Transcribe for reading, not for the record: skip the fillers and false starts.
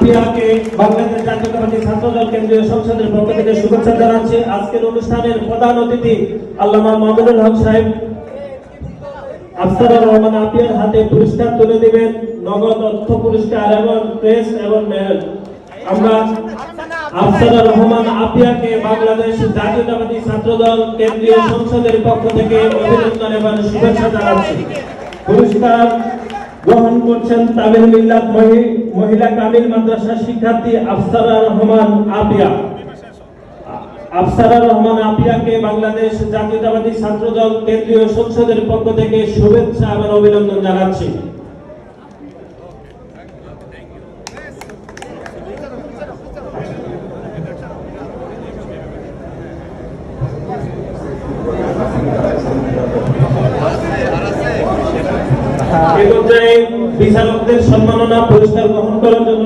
আপিয়াকে বাংলাদেশ জাতীয়তাবাদী ছাত্রদল কেন্দ্রীয় সংসদের পক্ষ থেকে শুভেচ্ছা জানাচ্ছি। আজকের অনুষ্ঠানের প্রধান অতিথি আল্লামা মামুনুল হক সাহেব আফসারুর রহমান আপিয়ার হাতে পুরস্কার তুলে দিবেন, নগদ অর্থ পুরস্কার এবং প্রেস এবং মেডেল। আমরা আফসারুর রহমান আপিয়াকে বাংলাদেশ জাতীয়তাবাদী ছাত্রদল কেন্দ্রীয় সংসদের পক্ষ থেকে অভিনন্দন এবং শুভেচ্ছা জানাচ্ছি। পুরস্কার গ্রহণ করছেন তামিল মিল্লাত মহিলা কামিল মাদ্রাসার শিক্ষার্থী আফসারা রহমান আপিয়া। আফসারা রহমান আপিয়াকে বাংলাদেশ জাতীয়তাবাদী ছাত্রদল কেন্দ্রীয় সংসদের পক্ষ থেকে শুভেচ্ছা এবং অভিনন্দন জানাচ্ছি। এই পর্যায়ে বিচারকদের সম্মাননা পুরস্কার গ্রহণ করার জন্য